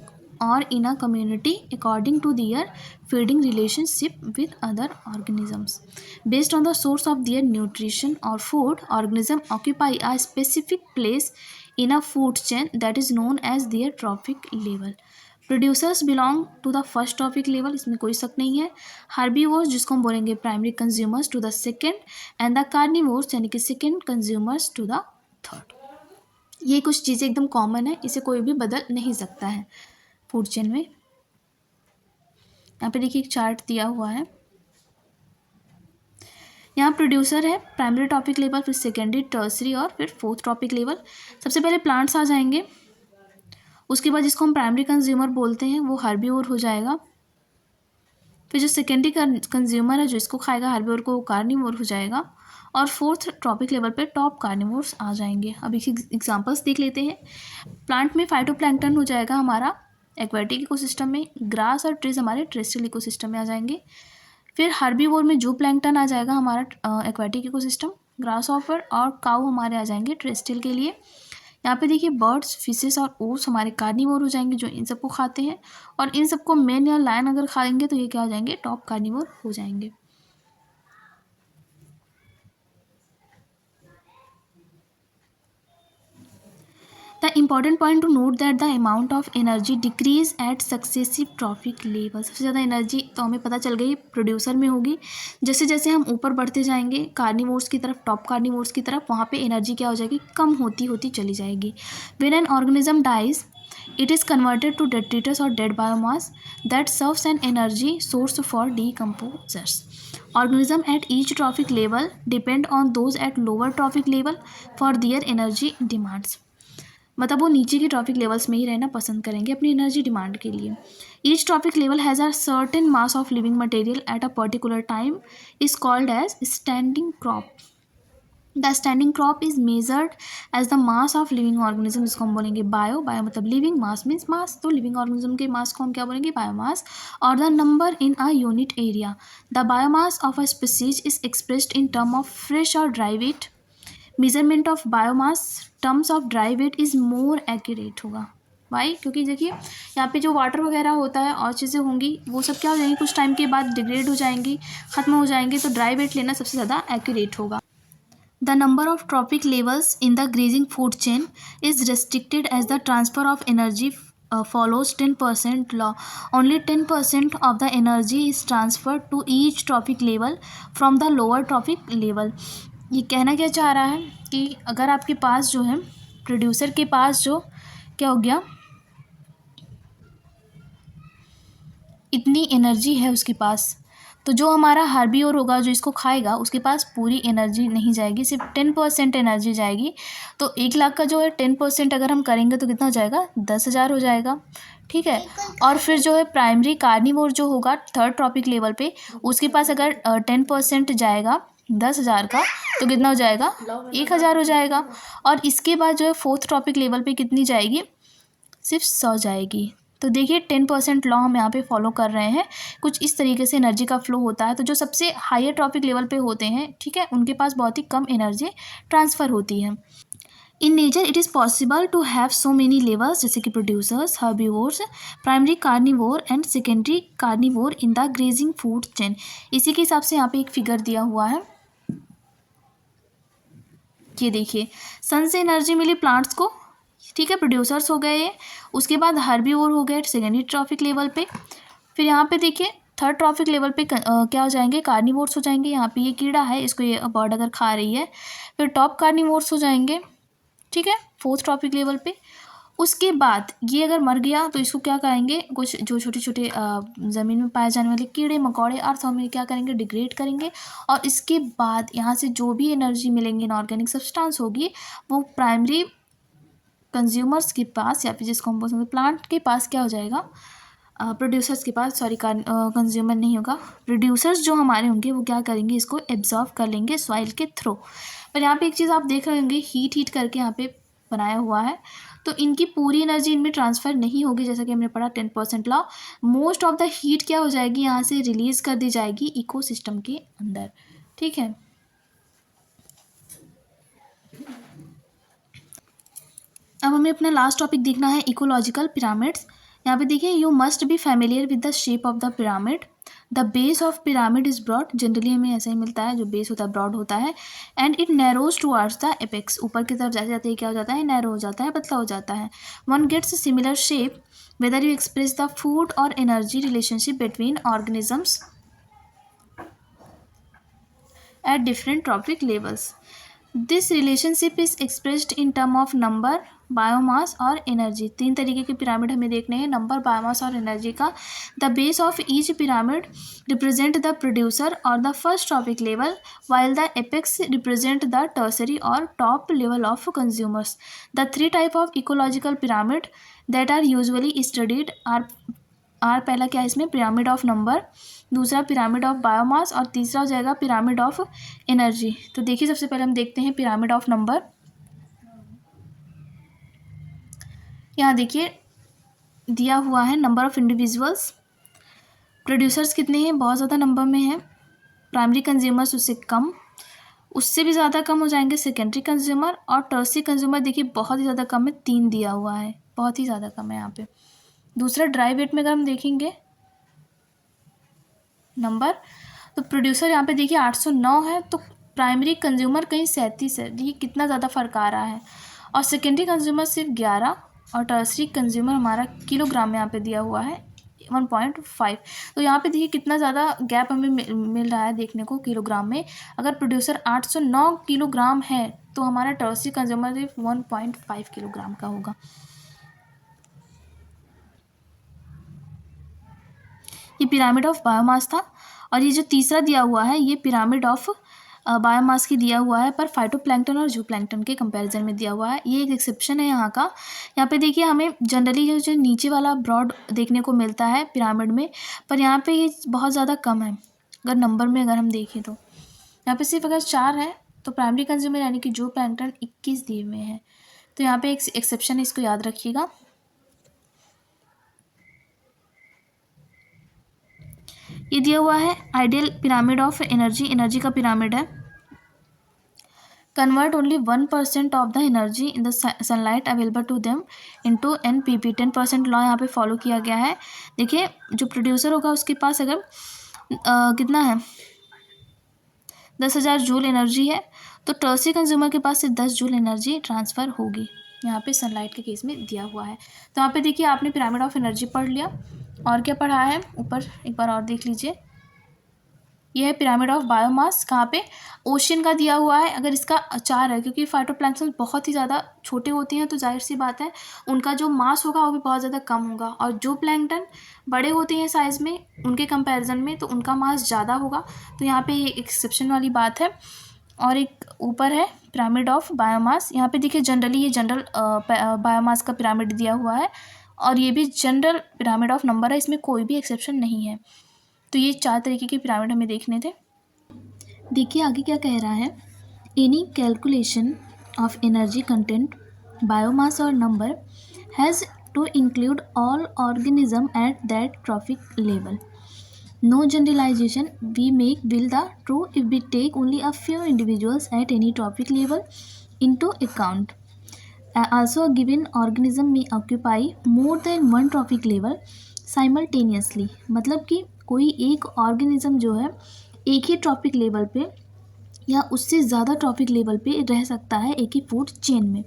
or in a community according to their feeding relationship with other organisms. Based on the source of their nutrition or food, organism occupy a specific place in a food chain that is known as their trophic level. Producers belong to the first topic level, इसमें कोई शक नहीं है। Herbivores जिसको हम बोलेंगे primary consumers to the second, and the carnivores यानी कि second consumers to the third. ये कुछ चीज़ें एकदम कॉमन है, इसे कोई भी बदल नहीं सकता है फूड चेन में। यहाँ पे देखिए एक चार्ट दिया हुआ है। यहाँ प्रोड्यूसर है प्राइमरी टॉपिक लेवल, फिर सेकेंडरी, टर्सरी और फिर फोर्थ टॉपिक लेवल। सबसे पहले प्लांट्स आ जाएंगे, उसके बाद जिसको हम प्राइमरी कंज्यूमर बोलते हैं वो हर्बीवोर हो जाएगा। फिर जो सेकेंडरी कंज्यूमर है जो इसको खाएगा हर्बीवोर को, वो कार्निवोर हो जाएगा। और फोर्थ टॉपिक लेवल पे टॉप कार्निवोर्स आ जाएंगे। अब इसकी एग्जांपल्स देख लेते हैं। प्लांट में फाइटोप्लैंक्टन हो जाएगा हमारा एक्वेटिक इकोसिस्टम में, ग्रास और ट्रीज हमारे टेरेस्ट्रियल इकोसिस्टम में आ जाएंगे। फिर हर्बीवोर में जू प्लैंक्टन आ जाएगा हमारा एक्वेटिक इकोसिस्टम, ग्रास ऑफर और काऊ हमारे आ जाएंगे टेरेस्ट्रियल के लिए। यहाँ पे देखिए बर्ड्स, फिशेस और ओट्स हमारे कार्निवोर हो जाएंगे जो इन सबको खाते हैं, और इन सबको मेन या लायन अगर खाएंगे तो ये क्या हो जाएंगे, टॉप कार्निवोर हो जाएंगे। The important point to note that the amount of energy decrease at successive trophic level. सबसे ज़्यादा एनर्जी तो हमें पता चल गई प्रोड्यूसर में होगी। जैसे जैसे हम ऊपर बढ़ते जाएंगे कार्निवोर्स की तरफ, टॉप कार्निवोर्स की तरफ, वहाँ पे एनर्जी क्या हो जाएगी, कम होती होती चली जाएगी। When an organism dies, it is converted to detritus or dead biomass that serves an energy source for decomposers. Organism at each trophic level depend on those at lower trophic level for their energy demands. मतलब वो नीचे की trophic levels में ही रहना पसंद करेंगे अपनी energy demand के लिए। Each trophic level has a certain mass of living material at a particular time is called as standing crop. The standing crop is measured as the mass of living organism, जिसको हम बोलेंगे bio. Bio मतलब living, mass means mass, तो living organism के मास को हम क्या बोलेंगे, biomass. Or the number in a unit area. The biomass of a species is expressed in term of fresh or dry weight. Measurement of biomass terms of dry weight is more accurate होगा। भाई क्योंकि देखिए यहाँ पे जो water वगैरह होता है और चीज़ें होंगी वो सब क्या हो जाएंगी, कुछ टाइम के बाद डिग्रेड हो जाएंगी, ख़त्म हो जाएंगे, तो ड्राई वेट लेना सबसे ज़्यादा एक्यूरेट होगा। The number of trophic levels in the grazing food chain is restricted as the transfer of energy follows 10% law. Only 10% of the energy is transferred to each trophic level from the lower trophic level. ये कहना क्या चाह रहा है कि अगर आपके पास जो है प्रोड्यूसर के पास जो क्या हो गया, इतनी एनर्जी है उसके पास, तो जो हमारा हार्बियोर होगा जो इसको खाएगा उसके पास पूरी एनर्जी नहीं जाएगी, सिर्फ 10% एनर्जी जाएगी। तो 1 लाख का जो है 10% अगर हम करेंगे तो कितना हो जाएगा, 10,000 हो जाएगा। ठीक है। और फिर जो है प्राइमरी कार्निवोर जो होगा थर्ड ट्रॉपिक लेवल पे, उसके पास अगर 10% जाएगा 10,000 का, तो कितना हो जाएगा, 1,000 हो जाएगा। और इसके बाद जो है फोर्थ ट्रॉपिक लेवल पे कितनी जाएगी, सिर्फ 100 जाएगी। तो देखिए 10% लॉ हम यहाँ पे फॉलो कर रहे हैं। कुछ इस तरीके से एनर्जी का फ्लो होता है। तो जो सबसे हायर ट्रॉपिक लेवल पे होते हैं, ठीक है, उनके पास बहुत ही कम एनर्जी ट्रांसफ़र होती है। In nature it is possible to have so many levels, जैसे कि producers, herbivores, primary carnivore and secondary carnivore in the grazing food chain. इसी के हिसाब से यहाँ पे एक फिगर दिया हुआ है, ये देखिए सन से एनर्जी मिली प्लांट्स को, ठीक है, प्रोड्यूसर्स हो गए ये। उसके बाद हर्बीवोर हो गए सेकेंडरी ट्रॉफिक लेवल पे। फिर यहाँ पे देखिए थर्ड ट्रॉफिक लेवल पे क्या हो जाएंगे, कार्निवोर्स हो जाएंगे। यहाँ पे ये कीड़ा है, इसको ये बर्ड अगर खा रही है। फिर टॉप कार्निवोर्स हो जाएंगे, ठीक है, फोर्थ ट्रॉपिक लेवल पे। उसके बाद ये अगर मर गया तो इसको क्या करेंगे, कुछ जो छोटे छोटे ज़मीन में पाए जाने वाले कीड़े मकोड़े अर्थ में क्या करेंगे, डिग्रेड करेंगे। और इसके बाद यहाँ से जो भी एनर्जी मिलेंगी इनऑर्गेनिक सब्सटेंस होगी, वो प्राइमरी कंज्यूमर्स के पास, या फिर जिसको हम बोल सकते हैं प्लांट के पास, क्या हो जाएगा, प्रोड्यूसर्स के पास, सॉरी कंज्यूमर नहीं होगा, प्रोड्यूसर्स जो हमारे होंगे वो क्या करेंगे, इसको एब्जॉर्व कर लेंगे सॉइल के थ्रू। पर यहाँ पे एक चीज़ आप देख रहे होंगे, हीट करके यहाँ पे बनाया हुआ है, तो इनकी पूरी एनर्जी इनमें ट्रांसफ़र नहीं होगी। जैसा कि हमने पढ़ा 10% law, most of the heat क्या हो जाएगी, यहाँ से रिलीज़ कर दी जाएगी इकोसिस्टम के अंदर। ठीक है। अब हमें अपना लास्ट टॉपिक देखना है, इकोलॉजिकल पिरामिड्स। यहाँ पे देखिए, you must be familiar with the shape of the pyramid. The base of pyramid is broad, generally हमें ऐसा ही मिलता है, जो बेस होता है ब्रॉड होता है। And it narrows towards the apex, ऊपर की तरफ जाते जाते क्या हो जाता है, नैरो हो जाता है, पतला हो जाता है। One gets similar shape whether you express the food or energy relationship between organisms at different trophic levels. This relationship is expressed in term of number, biomass और energy। 3 तरीके के पिरामिड हमें देखने हैं, नंबर, बायोमास और energy का। The base of each pyramid represent the producer or the first trophic level, while the apex represent the tertiary or top level of consumers. The 3 type of ecological pyramid that are usually studied are पहला क्या है इसमें, pyramid of number, दूसरा pyramid of biomass, और तीसरा हो जाएगा pyramid of energy. तो देखिए सबसे पहले हम देखते हैं पिरामिड ऑफ नंबर। यहाँ देखिए दिया हुआ है नंबर ऑफ इंडिविजुअल्स, प्रोड्यूसर्स कितने हैं, बहुत ज़्यादा नंबर में है। प्राइमरी कंज्यूमर्स उससे कम, उससे भी ज़्यादा कम हो जाएंगे सेकेंडरी कंज्यूमर, और टर्सरी कंज्यूमर देखिए बहुत ही ज़्यादा कम है, 3 दिया हुआ है, बहुत ही ज़्यादा कम है यहाँ पे। दूसरा ड्राई वेट में अगर हम देखेंगे नंबर, तो प्रोड्यूसर यहाँ पे देखिए 809 है, तो प्राइमरी कंज्यूमर कहीं 37 है। देखिए कितना ज़्यादा फ़र्क आ रहा है। और सेकेंडरी कंज्यूमर सिर्फ 11, और टर्सरी कंज्यूमर हमारा किलोग्राम में यहाँ पे दिया हुआ है 1.5। तो यहाँ पे देखिए कितना ज़्यादा गैप हमें मिल रहा है देखने को किलोग्राम में। अगर प्रोड्यूसर 809 किलोग्राम है तो हमारा टर्सरी कंज्यूमर सिर्फ 1.5 किलोग्राम का होगा। ये पिरामिड ऑफ बायोमास था। और ये जो तीसरा दिया हुआ है ये पिरामिड ऑफ बायोमास की दिया हुआ है, पर फाइटोप्लैंक्टन और जूप्लैंक्टन के कंपैरिजन में दिया हुआ है। ये एक एक्सेप्शन है यहाँ का। यहाँ पे देखिए हमें जनरली जो नीचे वाला ब्रॉड देखने को मिलता है पिरामिड में, पर यहाँ पे ये बहुत ज़्यादा कम है। अगर नंबर में अगर हम देखें तो यहाँ पे सिर्फ अगर 4 है, तो प्राइमरी कंज्यूमर यानी कि जूप्लैंक्टन 21 दिए हुए हैं। तो यहाँ पे एक एक्सेप्शन है, इसको याद रखिएगा। ये दिया हुआ है ideal pyramid of energy, energy का पिरामिड है। Convert only 1% of the energy in the sunlight available to them into NPP, 10% law यहाँ पे फॉलो किया गया है। देखिए जो प्रोड्यूसर होगा उसके पास अगर कितना है 10,000 जूल एनर्जी है, तो टर्सरी कंज्यूमर के पास सिर्फ 10 जूल एनर्जी ट्रांसफ़र होगी। यहाँ पे सनलाइट के केस में दिया हुआ है। तो यहाँ पे देखिए आपने पिरामिड ऑफ एनर्जी पढ़ लिया। और क्या पढ़ा है ऊपर एक बार और देख लीजिए। यह है पिरामिड ऑफ बायोमास, कहाँ पे ओशियन का दिया हुआ है। अगर इसका 4 है, क्योंकि फाइटोप्लैंक्टन बहुत ही ज़्यादा छोटे होते हैं, तो जाहिर सी बात है उनका जो मास होगा वो भी बहुत ज़्यादा कम होगा। और जो प्लैंक्टन बड़े होते हैं साइज़ में उनके कंपैरिजन में, तो उनका मास ज़्यादा होगा। तो यहाँ पे ये एक्सेप्शन वाली बात है। और एक ऊपर है पिरामिड ऑफ बायोमास। यहाँ पे देखिए जनरली ये जनरल बायोमास का पिरामिड दिया हुआ है, और ये भी जनरल पिरामिड ऑफ नंबर है, इसमें कोई भी एक्सेप्शन नहीं है। तो ये 4 तरीके के पिरामिड हमें देखने थे। देखिए आगे क्या कह रहा है। Any calculation of energy content, biomass or number has to include all organism at that trophic level. No generalization we make will the true if we take only a few individuals at any trophic level into account. Also, a given organism may occupy more than one trophic level simultaneously. मतलब कि कोई एक organism जो है एक ही trophic level पे या उससे ज़्यादा ट्रॉपिक लेवल पे रह सकता है एक ही फूड चेन में।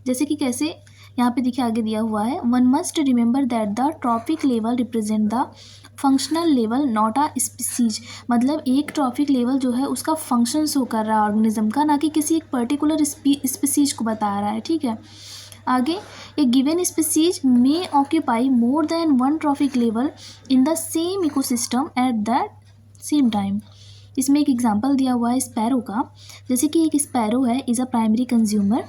जैसे कि कैसे, यहाँ पे देखिए आगे दिया हुआ है, one must remember that the trophic level represent the functional level not a species. मतलब एक ट्रॉपिक लेवल जो है उसका फंक्शन शो कर रहा है ऑर्गेनिज्म का, ना कि किसी एक पर्टिकुलर स्पीसीज को बता रहा है। ठीक है, आगे a given species may occupy more than one trophic level in the same ecosystem at that same time. इसमें एक एग्जांपल दिया हुआ है स्पैरो का। जैसे कि एक स्पैरो है is a primary consumer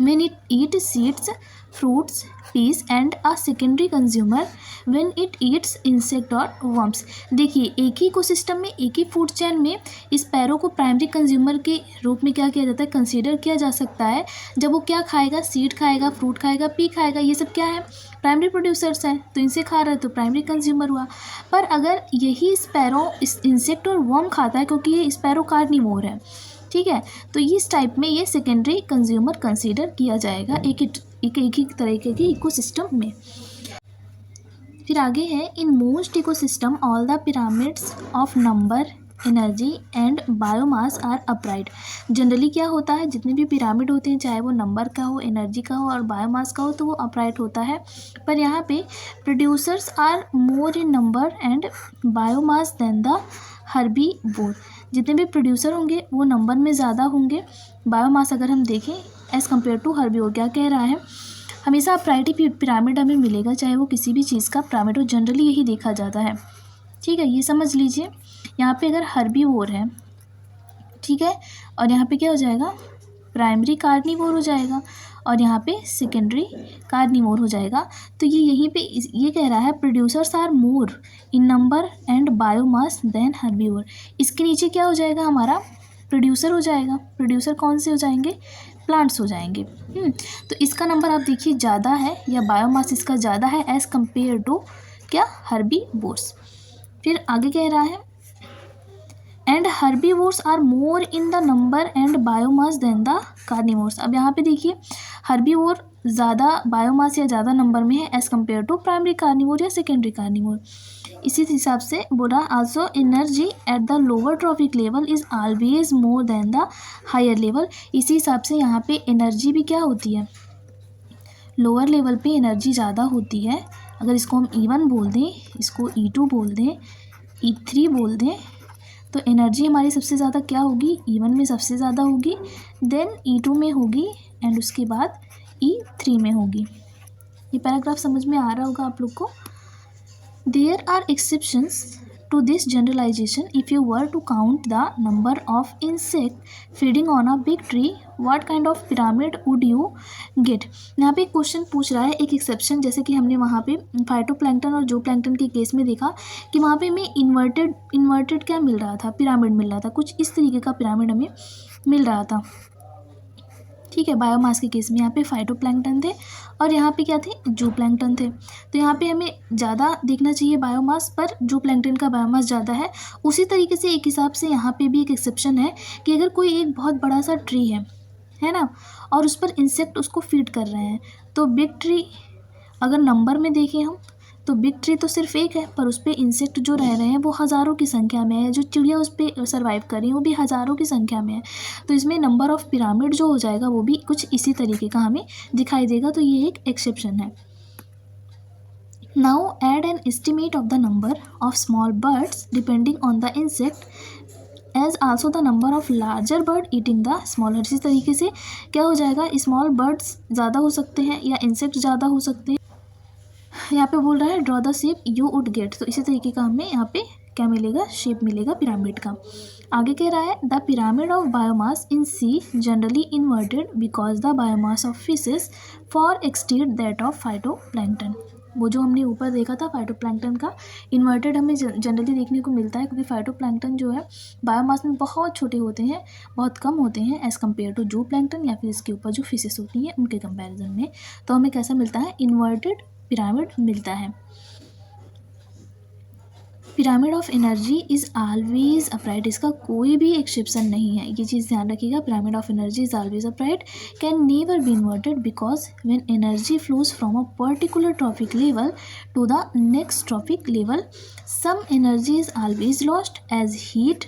when it eats seeds, fruits, peas and a secondary consumer when it eats insect or worms. देखिए एक ही इकोसिस्टम में एक ही फूड चेन में स्पैरो को प्राइमरी कंज्यूमर के रूप में क्या किया जाता है, कंसीडर किया जा सकता है। जब वो क्या खाएगा, सीड खाएगा, फ्रूट खाएगा, पी खाएगा, ये सब क्या है, प्राइमरी प्रोड्यूसर्स हैं, तो इनसे खा रहा है तो प्राइमरी कंज्यूमर हुआ। पर अगर यही स्पैरो इंसेक्ट और वर्म खाता है, क्योंकि ये स्पैरो कार्निवोर है, ठीक है, तो इस टाइप में ये सेकेंडरी कंज्यूमर कंसीडर किया जाएगा एक ही तरीके के इकोसिस्टम में। फिर आगे है, in most ecosystem all the pyramids of number, energy and biomass are upright. Generally क्या होता है, जितने भी पिरामिड होते हैं, चाहे वो नंबर का हो, एनर्जी का हो और बायोमास का हो, तो वो अपराइट होता है। पर यहाँ पे producers are more in number and biomass than the herbivore. जितने भी प्रोड्यूसर होंगे वो नंबर में ज़्यादा होंगे, बायोमास अगर हम देखें एज़ कम्पेयर टू हर्बीवोर। क्या कह रहा है, हमेशा अपराइटी पिरामिड हमें मिलेगा, चाहे वो किसी भी चीज़ का पिरामिड हो, जनरली यही देखा जाता है। ठीक है, ये समझ लीजिए। यहाँ पे अगर हर्बीवोर है, ठीक है, और यहाँ पे क्या हो जाएगा, प्राइमरी कार्निवोर हो जाएगा, और यहाँ पे सेकेंडरी कार्निवोर हो जाएगा। तो ये यहीं पे ये कह रहा है producers are more in number and biomass than herbivore. इसके नीचे क्या हो जाएगा, हमारा प्रोड्यूसर हो जाएगा। प्रोड्यूसर कौन से हो जाएंगे, प्लांट्स हो जाएंगे। तो इसका नंबर आप देखिए ज़्यादा है, या बायोमास इसका ज़्यादा है एज़ कम्पेयर टू क्या, हर्बीवोर्स। फिर आगे कह रहा है, and herbivores are more in the number and biomass than the carnivores. अब यहाँ पे देखिए हर्बीवोर ज़्यादा बायोमास या ज़्यादा नंबर में है as compare to primary carnivore या सेकेंडरी कार्निवोर। इसी हिसाब से बोला, also energy at the lower trophic level is always more than the higher level. इसी हिसाब से यहाँ पे एनर्जी भी क्या होती है, लोअर लेवल पे एनर्जी ज़्यादा होती है। अगर इसको हम E1 बोल दें, इसको E2 बोल दें, E3 बोल दें, तो एनर्जी हमारी सबसे ज़्यादा क्या होगी, E1 में सबसे ज़्यादा होगी, देन E2 में होगी, एंड उसके बाद E3 में होगी। ये पैराग्राफ समझ में आ रहा होगा आप लोग को। There are exceptions to this generalization, if you were to count the number of insects feeding on a big tree, what kind of pyramid would you get? यहाँ पे क्वेश्चन पूछ रहा है एक एक्सेप्शन, जैसे कि हमने वहाँ पे फाइटोप्लैंक्टन और ज़ूप्लैंक्टन के केस में देखा कि वहाँ पे हमें इन्वर्टेड क्या मिल रहा था, पिरामिड मिल रहा था, कुछ इस तरीके का पिरामिड हमें मिल रहा था। ठीक है, बायोमास के केस में यहाँ पे फाइटोप्लैंक्टन थे और यहाँ पे क्या थे, ज़ूप्लैंक्टन थे। तो यहाँ पे हमें ज़्यादा देखना चाहिए बायोमास, पर ज़ूप्लैंक्टन का बायोमास ज़्यादा है। उसी तरीके से एक हिसाब से यहाँ पे भी एक एक्सेप्शन है कि अगर कोई एक बहुत बड़ा सा ट्री है ना, और उस पर इंसेक्ट उसको फीड कर रहे हैं, तो बिग ट्री अगर नंबर में देखें हम तो बिग ट्री तो सिर्फ एक है, पर उस पर इंसेक्ट जो रह रहे हैं वो हज़ारों की संख्या में है, जो चिड़िया उस पर सर्वाइव कर रही हैं वो भी हज़ारों की संख्या में है। तो इसमें नंबर ऑफ़ पिरामिड जो हो जाएगा वो भी कुछ इसी तरीके का हमें दिखाई देगा। तो ये एक एक्सेप्शन है। Now add an estimate of the number of small birds depending on the insect as also the number of larger bird eating the smaller. इसी तरीके से क्या हो जाएगा, स्मॉल बर्ड्स ज़्यादा हो सकते हैं या इंसेक्ट ज़्यादा हो सकते हैं। यहाँ पे बोल रहा है draw the shape you would get, तो इसी तरीके का हमें यहाँ पे क्या मिलेगा, शेप मिलेगा पिरामिड का। आगे कह रहा है the pyramid of biomass in sea generally inverted because the biomass of fishes far exceeds that of phytoplankton. वो जो हमने ऊपर देखा था फाइटोप्लैंक्टन का इन्वर्टेड हमें जनरली देखने को मिलता है, क्योंकि फाइटोप्लैंक्टन जो है बायोमास में बहुत छोटे होते हैं, बहुत कम होते हैं एज़ कम्पेयर टू ज़ूप्लैंक्टन या फिर इसके ऊपर जो फिशेस होती हैं उनके कंपैरिजन में। तो हमें कैसा मिलता है, इन्वर्टेड पिरामिड मिलता है। Pyramid of energy is always upright, इसका कोई भी एक्सेप्शन नहीं है, ये चीज़ ध्यान रखिएगा। Pyramid of energy is always upright, can never be inverted because when energy flows from a particular trophic level to the next trophic level some energy is always lost as heat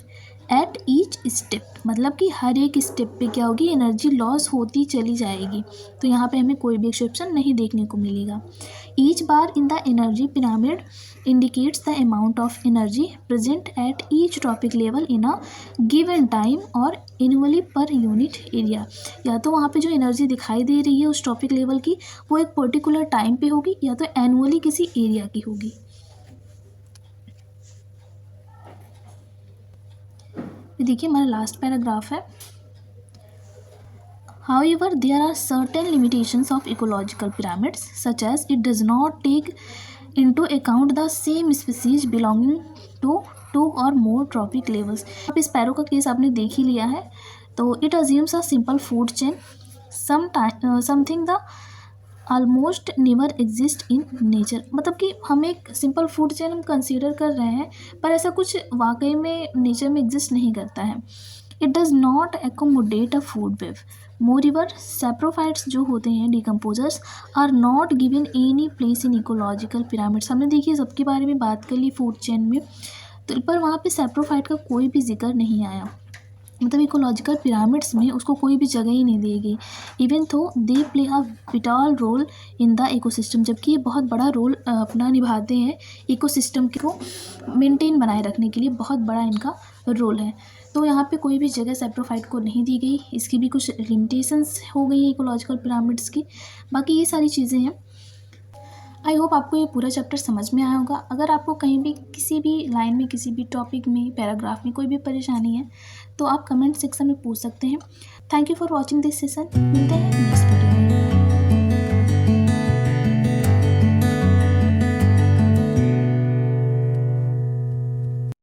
at each step, मतलब कि हर एक step पे क्या होगी, energy loss होती चली जाएगी। तो यहाँ पे हमें कोई भी एक्सेप्शन नहीं देखने को मिलेगा। Each bar in the energy pyramid indicates the amount of energy present at each topic level in a given time और एनुअली पर यूनिट एरिया। या तो वहाँ पे जो एनर्जी दिखाई दे रही है उस टॉपिक लेवल की वो एक पर्टिकुलर टाइम पे होगी या तो एनुअली किसी एरिया की होगी। देखिए हमारा लास्ट पैराग्राफ है। However, there are certain limitations of ecological pyramids, such as it does not take into account the same species belonging to two or more trophic levels. अब इस पैरो का केस आपने देख ही लिया है, तो it assumes a simple food chain, something the almost never exist in nature, मतलब कि हम एक सिंपल फूड चेन हम कंसीडर कर रहे हैं, पर ऐसा कुछ वाकई में नेचर में एग्जिस्ट नहीं करता है। It does not accommodate a food web. Moreover saprophytes जो होते हैं decomposers are not given any place in ecological pyramids. हमने देखिए सबके बारे में बात कर ली फूड चेन में, तो पर वहाँ पे सैप्रोफाइट का कोई भी जिक्र नहीं आया, मतलब इकोलॉजिकल पिरामिड्स में उसको कोई भी जगह ही नहीं देगी। Even though they play a vital role in the ecosystem, जबकि ये बहुत बड़ा रोल अपना निभाते हैं इकोसिस्टम को मेंटेन बनाए रखने के लिए, बहुत बड़ा इनका रोल है। तो यहाँ पे कोई भी जगह सैप्रोफाइट को नहीं दी गई, इसकी भी कुछ लिमिटेशंस हो गई हैं इकोलॉजिकल पिरामिड्स की। बाकी ये सारी चीज़ें हैं। आई होप आपको ये पूरा चैप्टर समझ में आया होगा। अगर आपको कहीं भी किसी भी लाइन में, किसी भी टॉपिक में, पैराग्राफ में कोई भी परेशानी है तो आप कमेंट सेक्शन में पूछ सकते हैं। Thank you for watching this session. मिलते हैं